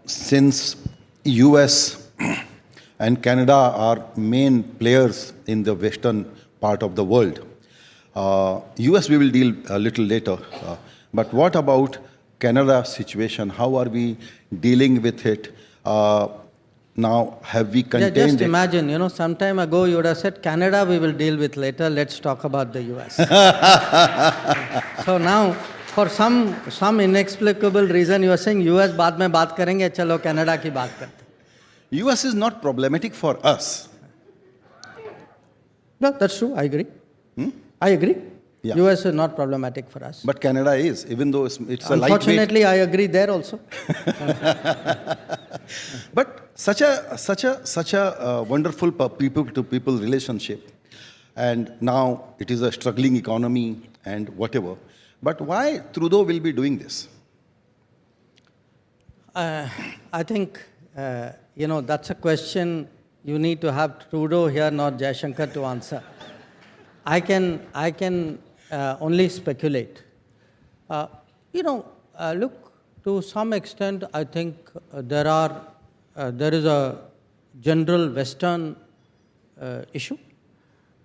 Since US and Canada are main players in the western part of the world, US we will deal a little later. But what about Canada situation? How are we dealing with it? Now, have we contained Yeah, just it? imagine, some time ago you would have said, Canada we will deal with later, let's talk about the US. So now, for some inexplicable reason, you are saying US baad mein baat karenge, chalo Canada ki baat karte. US is not problematic for us. No, that's true, I agree. I agree. Yeah. US is not problematic for us. But Canada is, even though it's a lightweight. Unfortunately, I agree there also. But such a wonderful people-to-people relationship, and now it is a struggling economy and whatever. But why Trudeau will be doing this? I think, that's a question you need to have Trudeau here, not Jaishankar, to answer. I can only speculate. Look, to some extent, I think there is a general Western issue,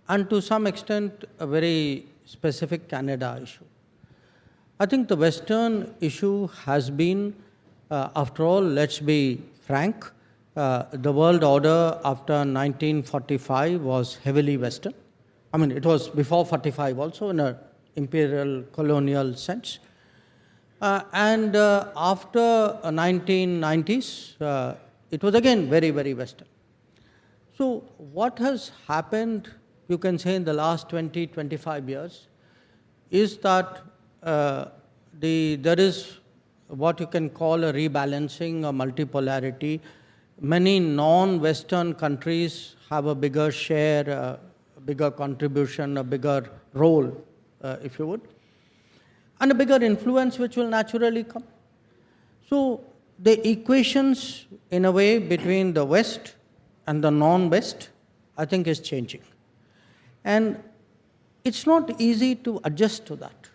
and to some extent, a very specific Canada issue. I think the Western issue has been, after all, let's be frank, the world order after 1945 was heavily Western. I mean, it was before 45 also in an imperial colonial sense. And after 1990s, it was again very, very Western. So what has happened, you can say, in the last 20, 25 years, is that there is what you can call a rebalancing, a multipolarity. Many non-Western countries have a bigger share, a bigger contribution, a bigger role, if you would, and a bigger influence which will naturally come. So the equations, in a way, between the West and the non-West, I think is changing. And it's not easy to adjust to that.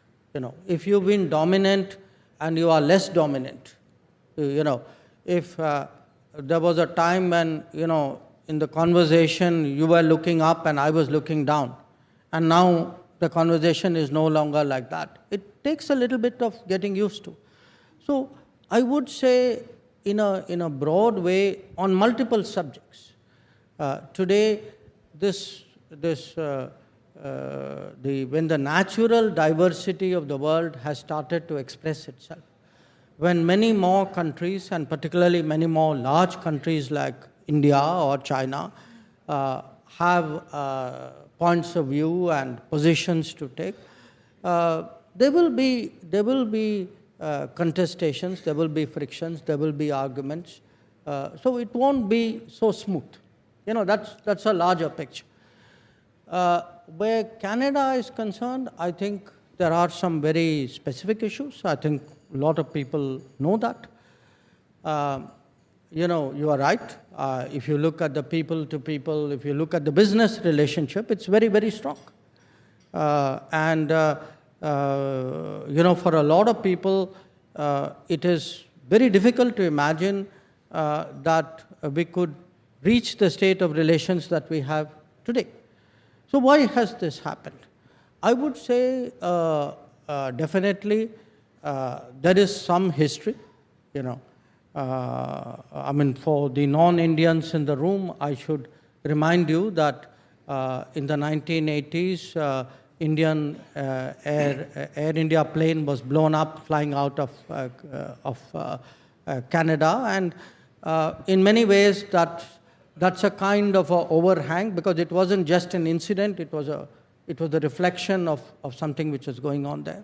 If you've been dominant and you are less dominant, if there was a time when, in the conversation you were looking up and I was looking down, and now the conversation is no longer like that. It takes a little bit of getting used to. So I would say, in a broad way, on multiple subjects, today when the natural diversity of the world has started to express itself, when many more countries, and particularly many more large countries like India or China, have points of view and positions to take, there will be contestations, there will be frictions, there will be arguments. So it won't be so smooth. That's a larger picture. Where Canada is concerned, I think there are some very specific issues. I think a lot of people know that. You are right. If you look at the people to people, if you look at the business relationship, it's very, very strong. For a lot of people, it is very difficult to imagine that we could reach the state of relations that we have today. So why has this happened? I would say definitely there is some history, for the non-Indians in the room, I should remind you that in the 1980s, Indian Air India plane was blown up flying out of Canada, and in many ways that's a kind of a overhang, because it wasn't just an incident, it was a reflection of something which was going on there.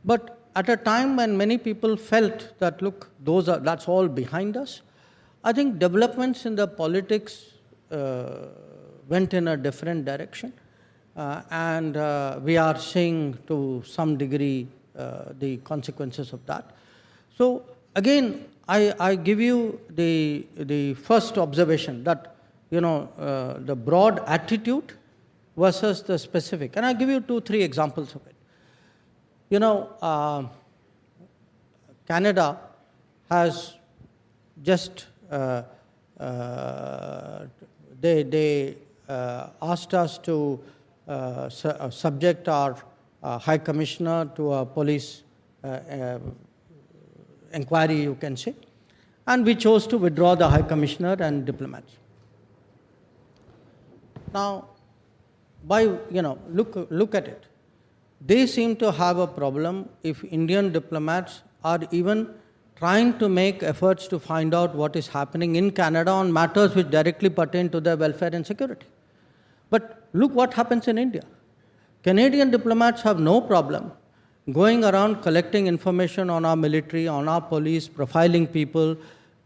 But at a time when many people felt that, look, that's all behind us, I think developments in the politics went in a different direction. And we are seeing to some degree the consequences of that. So again, I give you the first observation that, the broad attitude versus the specific. And I'll give you 2-3 examples of it. Canada has just they asked us to subject our High Commissioner to a police inquiry, you can say, and we chose to withdraw the High Commissioner and diplomats. Now, look at it. They seem to have a problem if Indian diplomats are even trying to make efforts to find out what is happening in Canada on matters which directly pertain to their welfare and security. But look what happens in India. Canadian diplomats have no problem going around collecting information on our military, on our police, profiling people,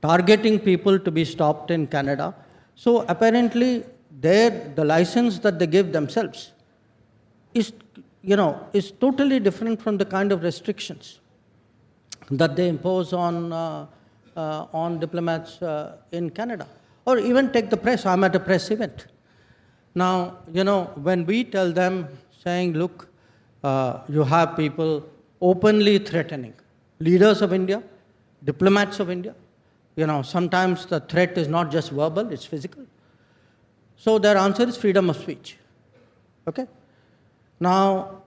targeting people to be stopped in Canada. So apparently, the license that they give themselves is totally different from the kind of restrictions that they impose on diplomats in Canada. Or even take the press. I'm at a press event. Now, when we tell them, saying, look, you have people openly threatening leaders of India, diplomats of India. Sometimes the threat is not just verbal, it's physical. So their answer is freedom of speech. Okay? Now,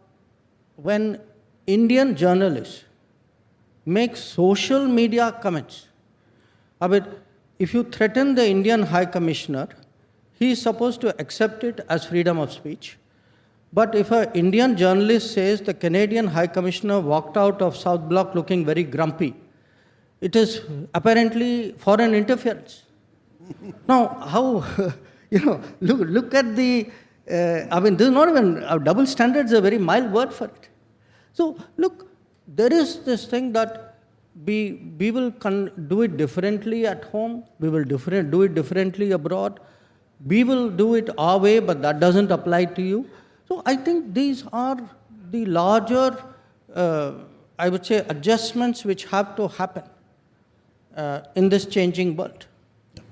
when Indian journalists make social media comments, if you threaten the Indian High Commissioner, he is supposed to accept it as freedom of speech. But if an Indian journalist says the Canadian High Commissioner walked out of South Block looking very grumpy, it is apparently foreign interference. Now, how, look at the, this is not even, double standards is a very mild word for it. So, look, there is this thing that we will do it differently at home, we will do it differently abroad, we will do it our way, but that doesn't apply to you. So I think these are the larger, I would say, adjustments which have to happen in this changing world.